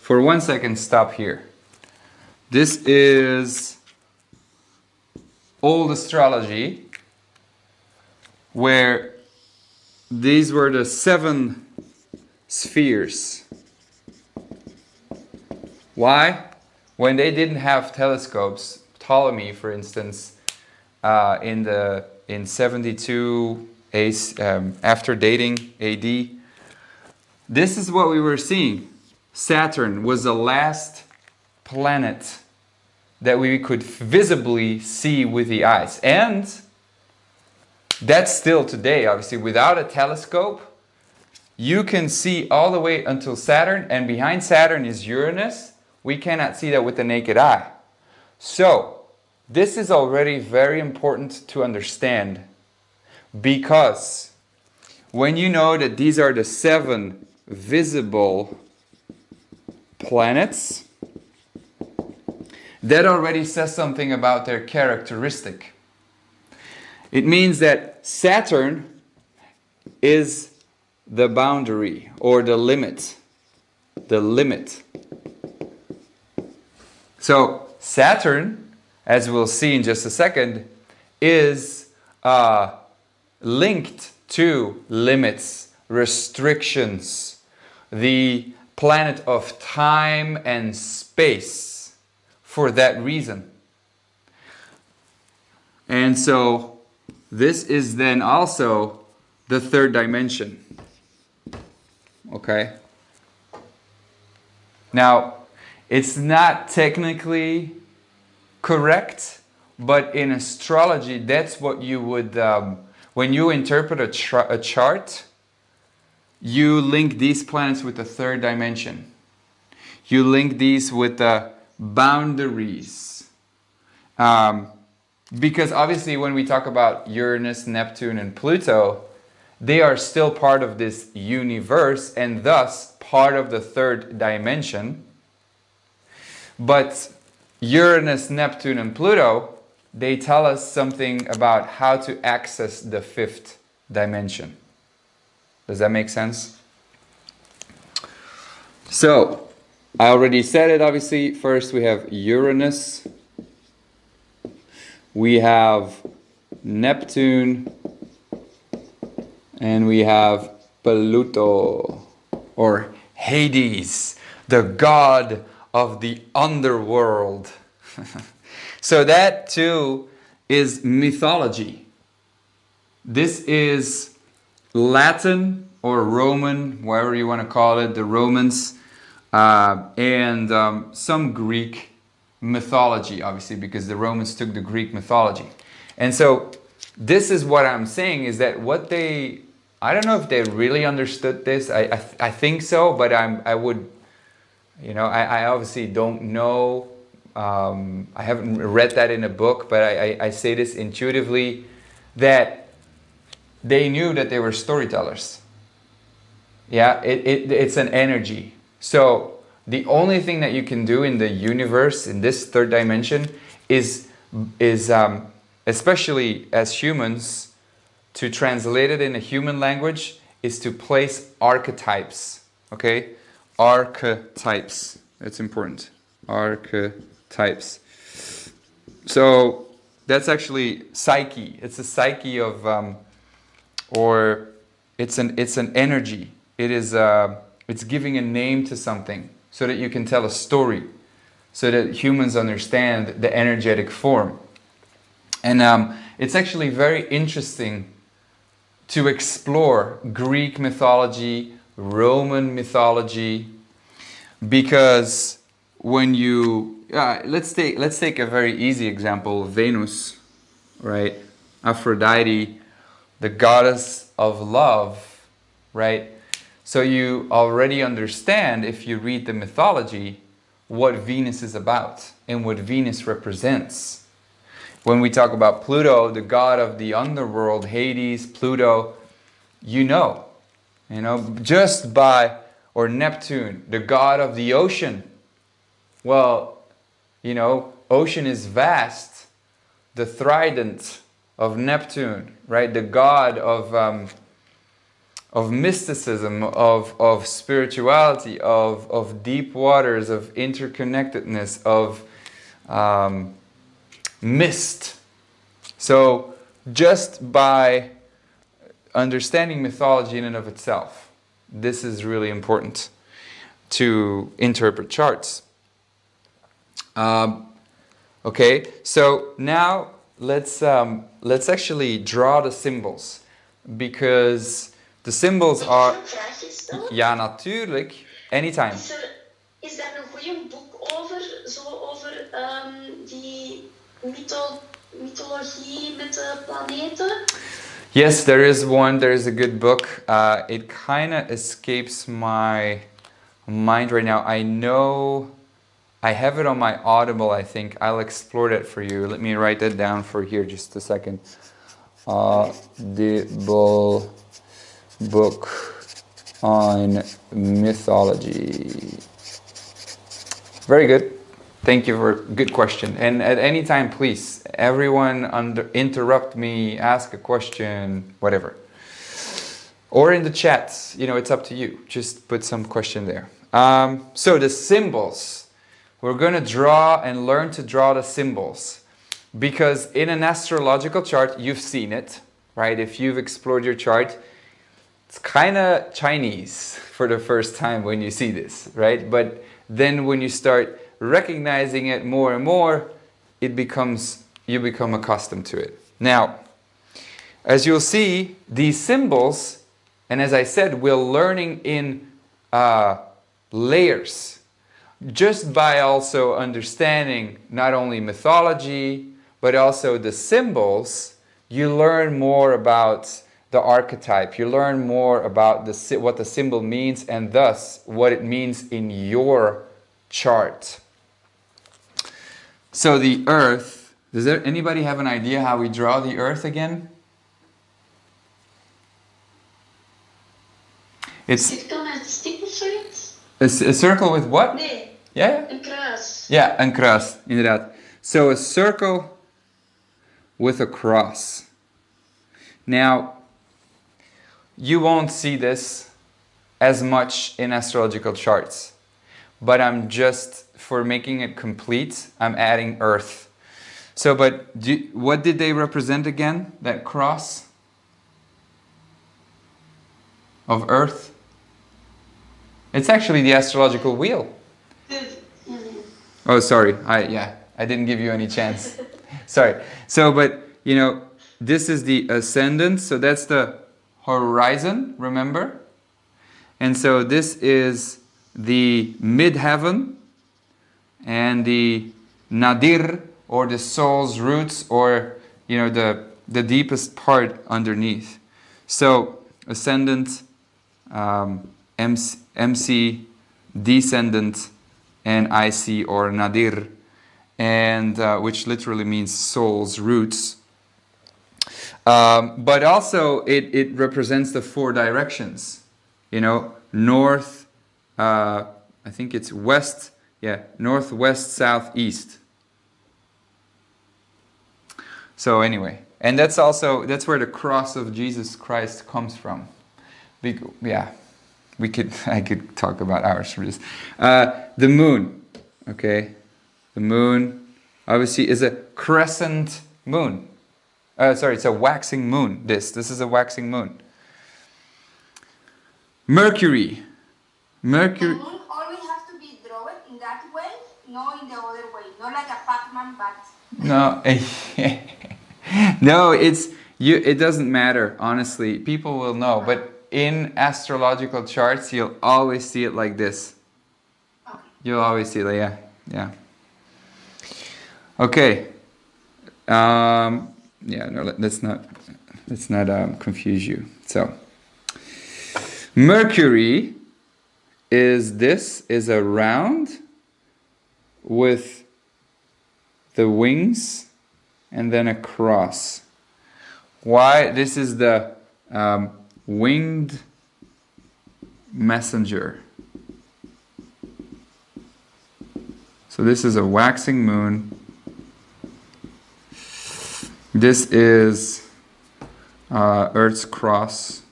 for 1 second, stop here. This is old astrology, where these were the 7 spheres. Why? When they didn't have telescopes, Ptolemy, for instance, in 72 after dating AD, this is what we were seeing. Saturn was the last planet that we could visibly see with the eyes. And that's still today, obviously. Without a telescope, you can see all the way until Saturn, and behind Saturn is Uranus. We cannot see that with the naked eye. So, this is already very important to understand, because when you know that these are the 7 visible planets, that already says something about their characteristic. It means that Saturn is the boundary or the limit. The limit. So Saturn, as we'll see in just a second, is linked to limits, restrictions, the planet of time and space for that reason. And so this is then also the 3rd dimension. Okay? Now, it's not technically correct, but in astrology, that's what you would, when you interpret a chart, you link these planets with the 3rd dimension. You link these with the boundaries. Because obviously when we talk about Uranus, Neptune, and Pluto, they are still part of this universe and thus part of the 3rd dimension. But Uranus, Neptune, and Pluto, they tell us something about how to access the 5th dimension. Does that make sense? So, I already said it, obviously. First we have Uranus. We have Neptune. And we have Pluto, or Hades, the god of the underworld. So that too is mythology. This is Latin or Roman, whatever you want to call it, the Romans, and some Greek mythology, obviously, because the Romans took the Greek mythology. And so this is what I'm saying, is that what they, I don't know if they really understood this. I think so, but I would, you know, I obviously don't know. I haven't read that in a book, but I say this intuitively, that they knew that they were storytellers. Yeah, it's an energy. So the only thing that you can do in the universe, in this 3rd dimension, is especially as humans, to translate it in a human language, is to place archetypes. Okay? Archetypes. That's important. Archetypes. So that's actually psyche. It's a psyche of, or it's an energy. It is it's giving a name to something so that you can tell a story, so that humans understand the energetic form. And it's actually very interesting to explore Greek mythology, Roman mythology, because when you let's take a very easy example, Venus, right? Aphrodite, the goddess of love, right? So you already understand, if you read the mythology, what Venus is about and what Venus represents. When we talk about Pluto, the god of the underworld, Hades, Pluto, you know, just by, or Neptune, the god of the ocean. Well, ocean is vast. The trident of Neptune, right? The god of of mysticism, of spirituality, of deep waters, of interconnectedness, of mist. So just by understanding mythology in and of itself, this is really important to interpret charts. Okay, so now let's actually draw the symbols, because the symbols are... Ja, natuurlijk. Anytime. Is daar een goede boek over? Zo over die mythologie met de planeten? Yes, there is one. There is a good book. It kind of escapes my mind right now. I know I have it on my Audible, I think. I'll explore that for you. Let me write that down for here just a second. Audible book on mythology. Very good. Thank you for a good question. And at any time, please, everyone interrupt me, ask a question, whatever. Or in the chat, you know, it's up to you. Just put some question there. So the symbols. We're going to draw and learn to draw the symbols. Because in an astrological chart, you've seen it, right? If you've explored your chart, it's kind of Chinese for the first time when you see this, right? But then when you start recognizing it more and more, you become accustomed to it. Now, as you'll see, these symbols, and as I said, we're learning in layers. Just by also understanding not only mythology, but also the symbols, you learn more about the archetype. You learn more about what the symbol means, and thus what it means in your chart. So the Earth, does anybody have an idea how we draw the Earth again? It's a circle with what? Nee. Yeah? Een kruis. Ja, een kruis, inderdaad. So a circle with a cross. Now, you won't see this as much in astrological charts, but I'm just, for making it complete, I'm adding Earth. So, but what did they represent again, that cross of Earth? It's actually the astrological wheel. Oh, sorry. I didn't give you any chance. Sorry. So, but, you know, this is the ascendant. So that's the horizon, remember? And so this is the midheaven and the nadir, or the soul's roots, or, you know, the deepest part underneath. So, ascendant, MC, descendant, and IC, or nadir, and which literally means soul's roots. But also it represents the four directions. You know, north, I think it's west, yeah, north, west, south, east. So anyway, and that's where the cross of Jesus Christ comes from. Yeah. I could talk about hours for this. The moon, okay? The moon, obviously, is a crescent moon. Sorry, it's a waxing moon. This is a waxing moon. Mercury. The moon always has to be drawn in that way, not in the other way. Not like a Pac-Man, but... No, no, it doesn't matter, honestly. People will know, but in astrological charts, you'll always see it like this. Okay. You'll always see it, yeah. Okay. Yeah, no, let's not confuse you. So, Mercury is a round with the wings and then a cross. Why? This is the winged messenger. So this is a waxing moon. This is Earth's cross.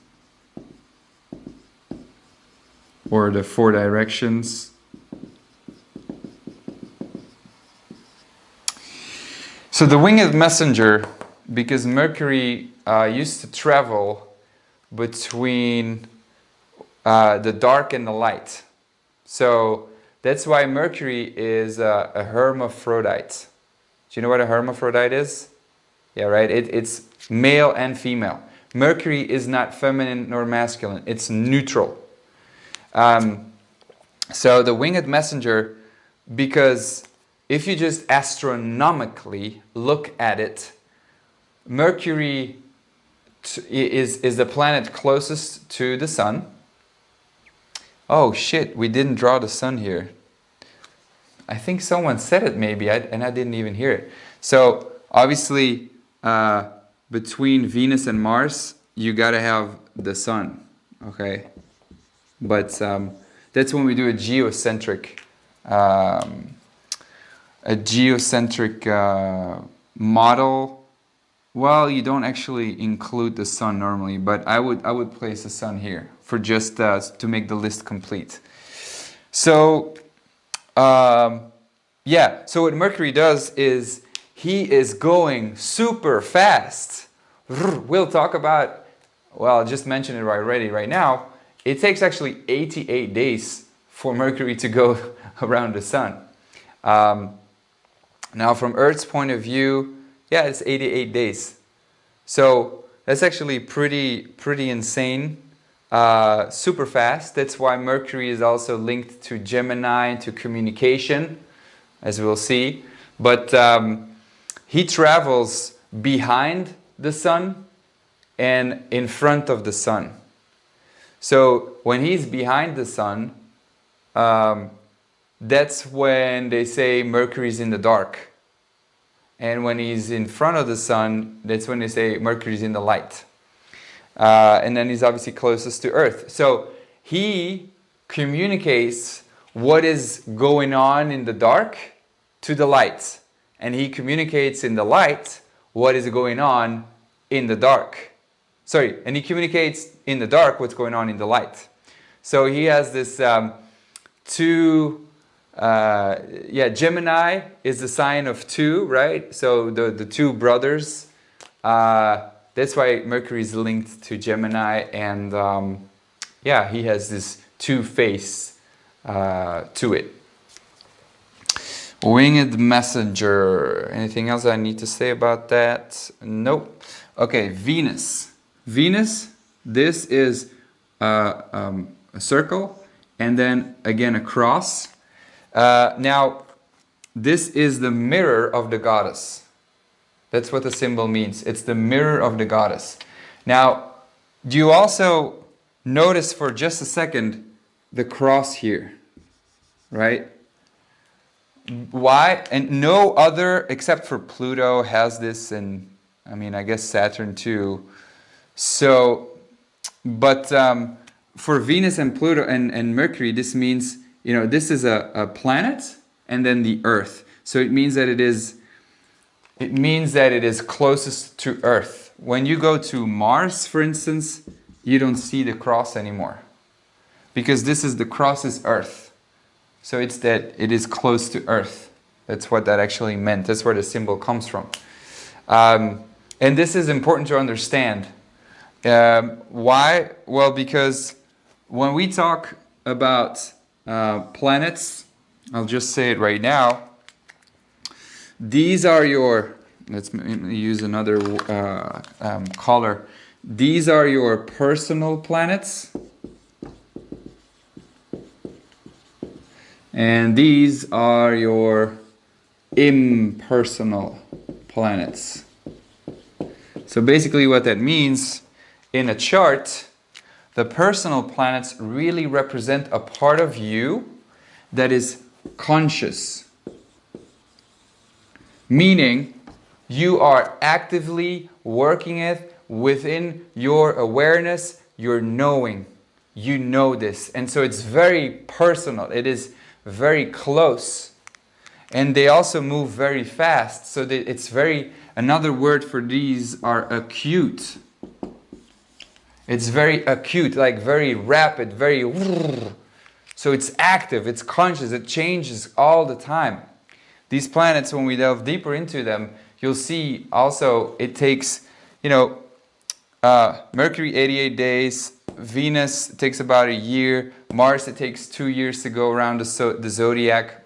or the 4 directions. So the winged messenger, because Mercury used to travel between the dark and the light. So that's why Mercury is a hermaphrodite. Do you know what a hermaphrodite is? Yeah, right? It's male and female. Mercury is not feminine nor masculine. It's neutral. So the winged messenger, because if you just astronomically look at it, Mercury is the planet closest to the sun. Oh shit, we didn't draw the sun here. I think someone said it maybe, and I didn't even hear it. So obviously, between Venus and Mars, you gotta have the sun, okay? But that's when we do a geocentric model. Well, you don't actually include the sun normally, but I would place the sun here for just to make the list complete. So yeah, so what Mercury does is he is going super fast. We'll talk about, well, I'll just mention it already right now. It takes actually 88 days for Mercury to go around the sun. Now from Earth's point of view, yeah, it's 88 days. So that's actually pretty insane. Super fast. That's why Mercury is also linked to Gemini, to communication, as we'll see. But he travels behind the sun and in front of the sun. So when he's behind the sun, that's when they say Mercury's in the dark. And when he's in front of the sun, that's when they say Mercury's in the light. And then he's obviously closest to Earth. So he communicates what is going on in the dark to the light. And he communicates in the light what is going on in the dark. Sorry, and he communicates in the dark what's going on in the light. So he has this Gemini is the sign of 2, right? So the 2 brothers. That's why Mercury is linked to Gemini, and yeah, he has this 2 face to it. Winged messenger. Anything else I need to say about that? Nope. Okay, Venus. Venus, this is a circle, and then again a cross. Now, this is the mirror of the goddess. That's what the symbol means. It's the mirror of the goddess. Now, do you also notice for just a second the cross here, right? Why? And no other, except for Pluto, has this, and I mean, I guess Saturn too. So, but for Venus and Pluto and Mercury, this means, you know, this is a planet and then the Earth. So it means that it is closest to Earth. When you go to Mars, for instance, you don't see the cross anymore, because the cross is Earth. So it's that it is close to Earth. That's what that actually meant. That's where the symbol comes from. And this is important to understand. Why? Well, because when we talk about planets, I'll just say it right now. These are your, let's use another color. These are your personal planets. And these are your impersonal planets. So basically what that means, in a chart, the personal planets really represent a part of you that is conscious. Meaning, you are actively working it within your awareness, your knowing. You know this. And so it's very personal. It is very close. And they also move very fast. So that it's very, another word for these are acute. It's very acute, like very rapid, very, So it's active, it's conscious, it changes all the time. These planets, when we delve deeper into them, you'll see also it takes, you know, Mercury 88 days, Venus takes about a year, Mars it takes 2 years to go around the zodiac.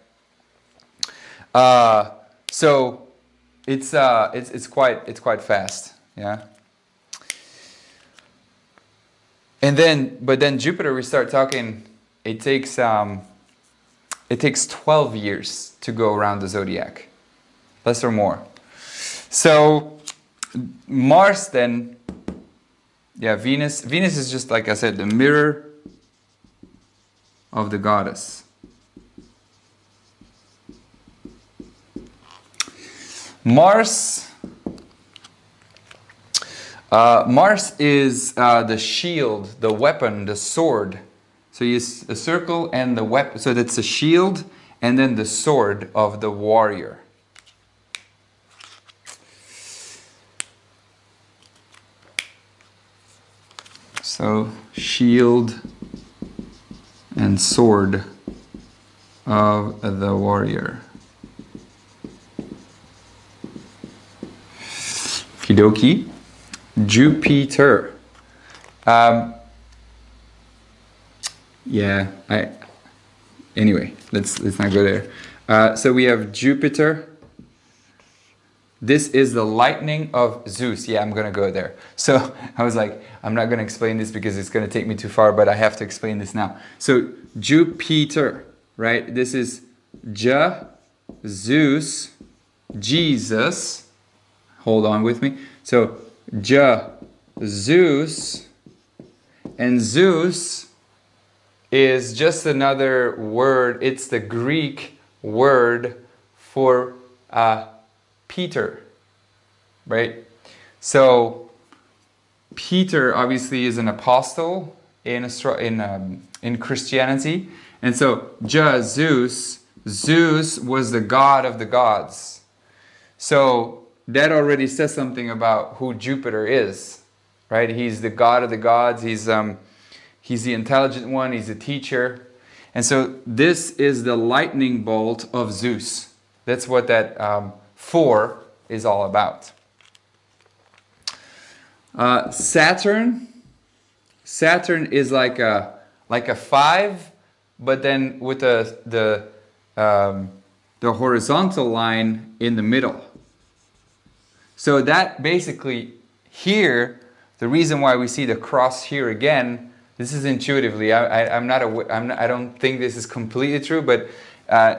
So it's quite fast, yeah. And then Jupiter, we start talking. It takes 12 years to go around the zodiac, less or more. So Mars then, yeah, Venus is just, like I said, the mirror of the goddess. Mars is the shield, the weapon, the sword. So you use a circle and the weapon. So that's a shield and then the sword of the warrior. So shield and sword of the warrior. Kidoki. Jupiter. Yeah, anyway, let's not go there. So we have Jupiter. This is the lightning of Zeus. Yeah, I'm gonna go there. So I was like, I'm not gonna explain this because it's gonna take me too far, but I have to explain this now. So Jupiter, right? This is Zeus, Jesus. Hold on with me. So Zeus, and Zeus is just another word. It's the Greek word for Peter, right? So Peter obviously is an apostle in Christianity, and so Zeus was the god of the gods. So that already says something about who Jupiter is, right? He's the god of the gods. He's the intelligent one. He's a teacher. And so this is the lightning bolt of Zeus. That's what that 4 is all about. Saturn is like a 5, but then with the horizontal line in the middle. So that basically here, the reason why we see the cross here again, this is intuitively. I don't think this is completely true, but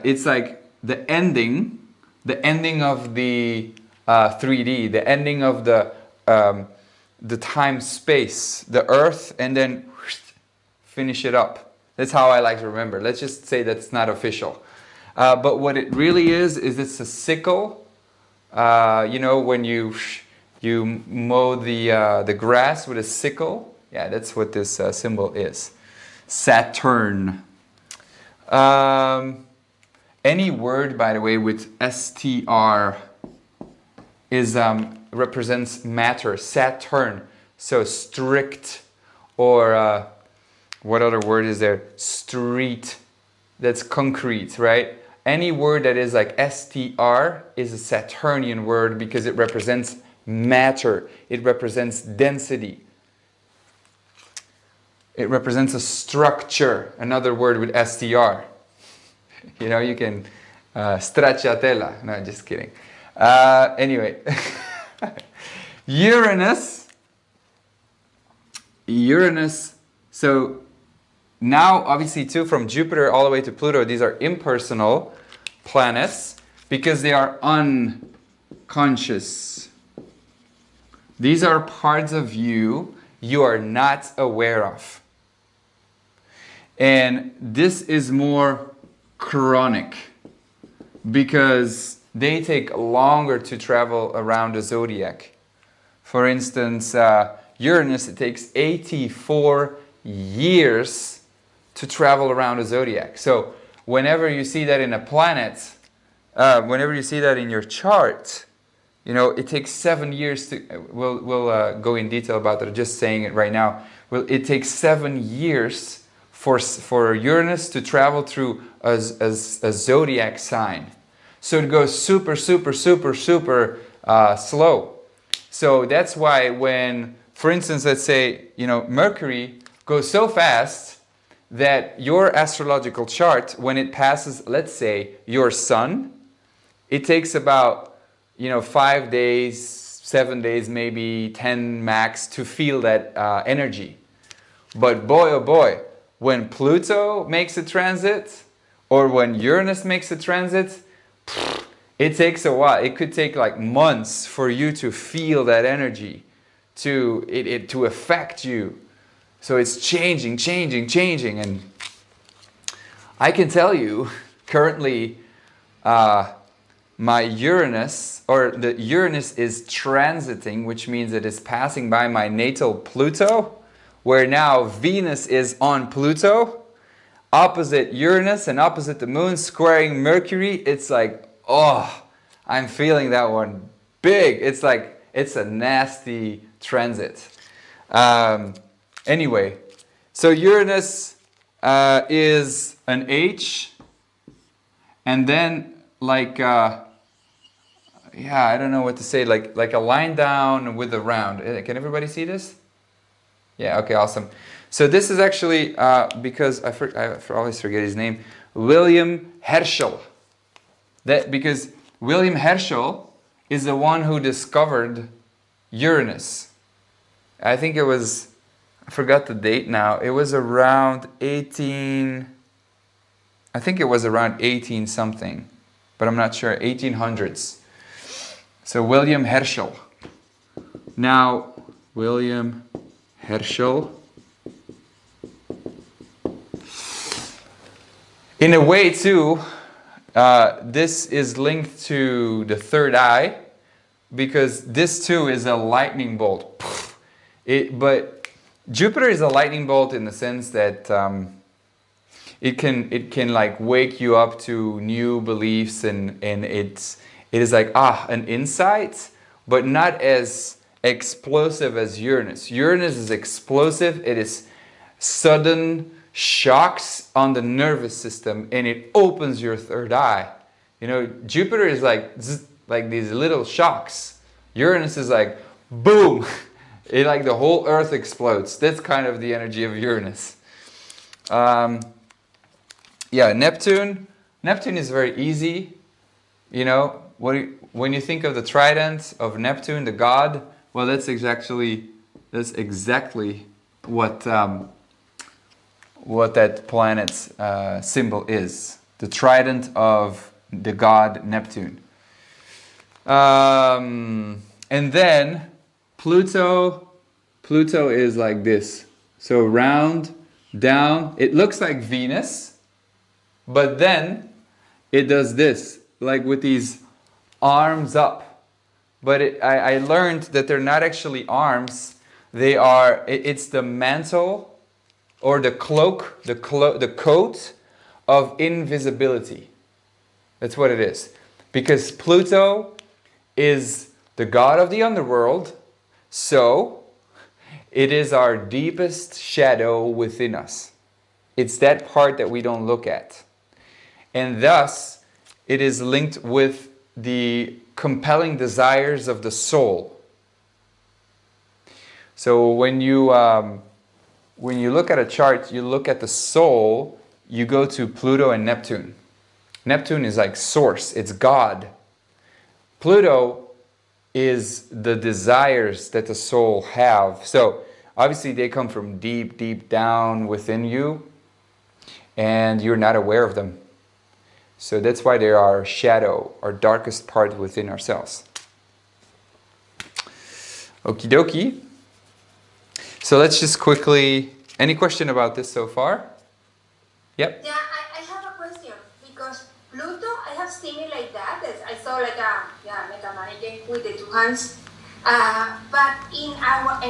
it's like the ending of the 3D, the ending of the time space, the Earth, and then finish it up. That's how I like to remember. Let's just say that's not official, but what it really is it's a sickle. You know, when you mow the grass with a sickle. Yeah, that's what this symbol is. Saturn. Any word, by the way, with STR is represents matter. Saturn. So strict, or what other word is there? Street. That's concrete, right? Any word that is like STR is a Saturnian word because it represents matter. It represents density. It represents a structure. Another word with STR. You know, you can stracciatella. No, just kidding. Anyway, Uranus. So now, obviously, too, from Jupiter all the way to Pluto, these are impersonal planets because they are unconscious. These are parts of you are not aware of. And this is more chronic because they take longer to travel around the zodiac. For instance, Uranus, it takes 84 years to travel around the zodiac. So whenever you see that in a planet, whenever you see that in your chart, you know, it takes 7 years to, we'll go in detail about that, just saying it right now. Well, it takes 7 years for Uranus to travel through a zodiac sign. So it goes super, super, super, super slow. So that's why when, for instance, let's say, you know, Mercury goes so fast that your astrological chart, when it passes, let's say, your sun, it takes about, you know, 5 days, 7 days, maybe 10 max to feel that energy. But boy, oh boy, when Pluto makes a transit, or when Uranus makes a transit, it takes a while. It could take like months for you to feel that energy, to affect you. So it's changing, changing, changing. And I can tell you, currently, my Uranus, or the Uranus is transiting, which means it is passing by my natal Pluto, where now Venus is on Pluto, opposite Uranus and opposite the moon, squaring Mercury. It's like, oh, I'm feeling that one big. It's like, it's a nasty transit. Anyway, so Uranus is an H, and then like, yeah, I don't know what to say, like a line down with a round. Can everybody see this? Yeah, okay, awesome. So this is actually, because I always forget his name, William Herschel. Because William Herschel is the one who discovered Uranus. I think it was, I forgot the date now, it was around 18 something, but I'm not sure, 1800s. So William Herschel. Now, William Herschel. In a way too, this is linked to the third eye, because this too is a lightning bolt. But Jupiter is a lightning bolt in the sense that it can like wake you up to new beliefs, and it is like an insight, but not as explosive as Uranus. Uranus is explosive. It is sudden shocks on the nervous system, and it opens your third eye. You know, Jupiter is like these little shocks. Uranus is like boom. It like the whole earth explodes. That's kind of the energy of Uranus. Yeah, Neptune is very easy. You know, when you think of the trident of Neptune, the god, well, that's exactly what that planet's symbol is. The trident of the god Neptune. And then Pluto is like this. So round, down. It looks like Venus, but then it does this, like with these arms up. But I learned that they're not actually arms. They are, it's the mantle or the cloak, the coat of invisibility. That's what it is. Because Pluto is the god of the underworld, so it is our deepest shadow within us. It's that part that we don't look at. And thus, it is linked with the compelling desires of the soul. So when you look at a chart, you look at the soul, you go to Pluto and Neptune. Neptune is like source, it's God. Pluto is the desires that the soul have. So obviously they come from deep, deep down within you, and you're not aware of them. So that's why they are our shadow, our darkest part within ourselves. Okie dokie. So let's just quickly, any question about this so far? Yep. Yeah, I have a question, because Pluto, I have seen it like that. I saw like a mannequin with the two hands. But in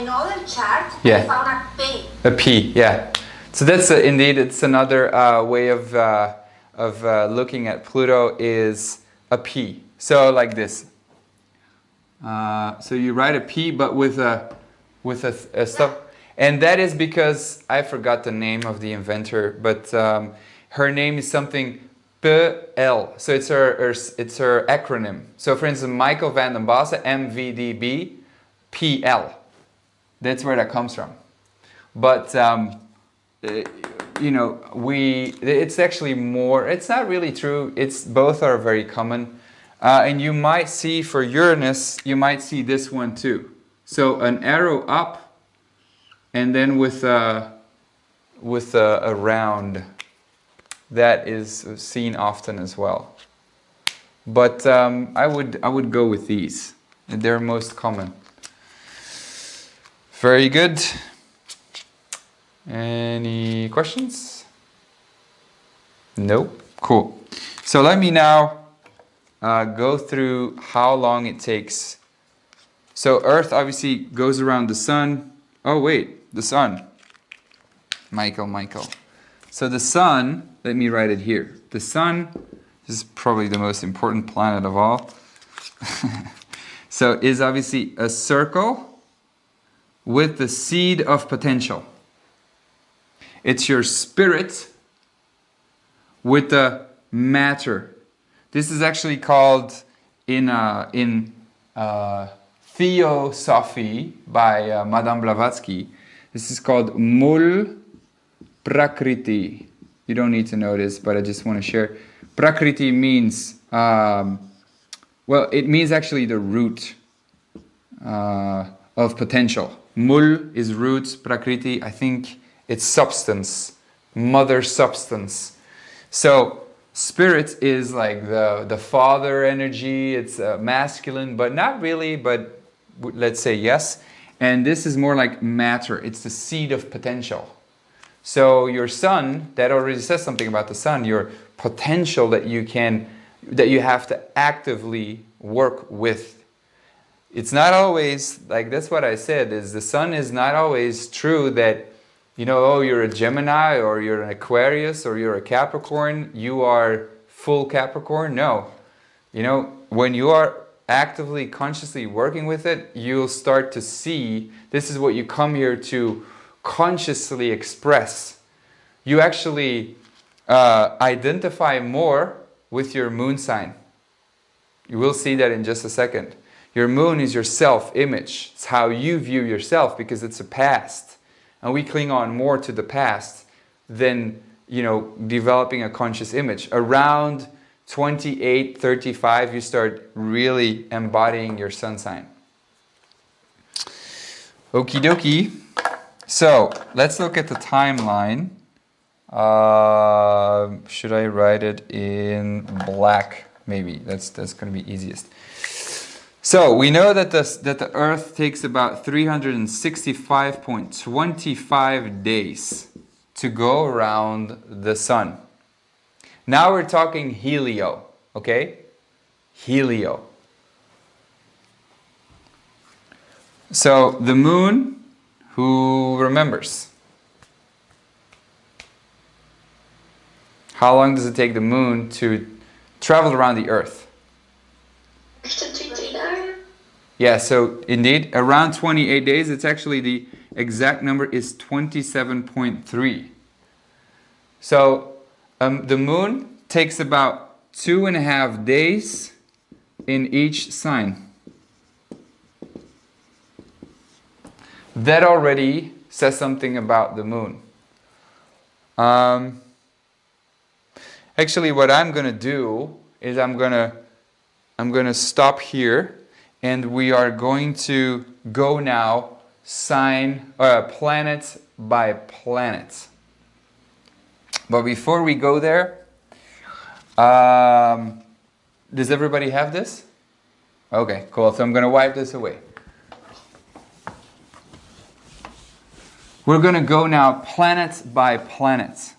another chart, I found a P. A P, yeah. So that's indeed, it's another way of looking at Pluto is a P. So like this. So you write a P, but with a stuff. And that is because I forgot the name of the inventor, but her name is something PL. So it's her acronym. So for instance, Michael van den Bosse, MVDB, PL. That's where that comes from. But you know, it's actually more, it's not really true. It's both are very common. And you might see for Uranus, you might see this one too. So an arrow up and then with a round. That is seen often as well. But I would go with these. They're most common. Very good. Any questions? Nope. Cool. So let me now go through how long it takes. So Earth obviously goes around the Sun. Oh wait, the Sun. Michael. So the Sun, let me write it here. The Sun is probably the most important planet of all. So is obviously a circle with the seed of potential. It's your spirit with the matter. This is actually called in Theosophy by Madame Blavatsky. This is called Mul Prakriti. You don't need to know this, but I just want to share. Prakriti means, well, it means actually the root of potential. Mul is roots, Prakriti, I think it's substance, mother substance. So spirit is like the father energy, it's masculine, but not really, but let's say yes. And this is more like matter, it's the seed of potential. So your Sun, that already says something about the Sun, your potential that you have to actively work with. It's not always, like that's what I said, is the Sun is not always true that, you know, oh, you're a Gemini or you're an Aquarius or you're a Capricorn, you are full Capricorn. No. You know, when you are actively, consciously working with it, you'll start to see, this is what you come here to consciously express. You actually identify more with your moon sign. You will see that in just a second. Your moon is your self-image. It's how you view yourself because it's a past. And we cling on more to the past than, you know, developing a conscious image. Around 28, 35, you start really embodying your sun sign. Okie dokie. So let's look at the timeline. Should I write it in black? Maybe that's going to be easiest. So we know that the Earth takes about 365.25 days to go around the Sun. Now we're talking helio, okay? Helio. So the Moon. Who remembers? How long does it take the Moon to travel around the Earth? Yeah, so indeed, around 28 days. It's actually the exact number is 27.3. So the Moon takes about 2.5 days in each sign. That already says something about the Moon. Actually, what I'm going to do is I'm going to stop here, and we are going to go now planet by planet. But before we go there, does everybody have this? Okay, cool. So I'm going to wipe this away. We're going to go now planet by planet.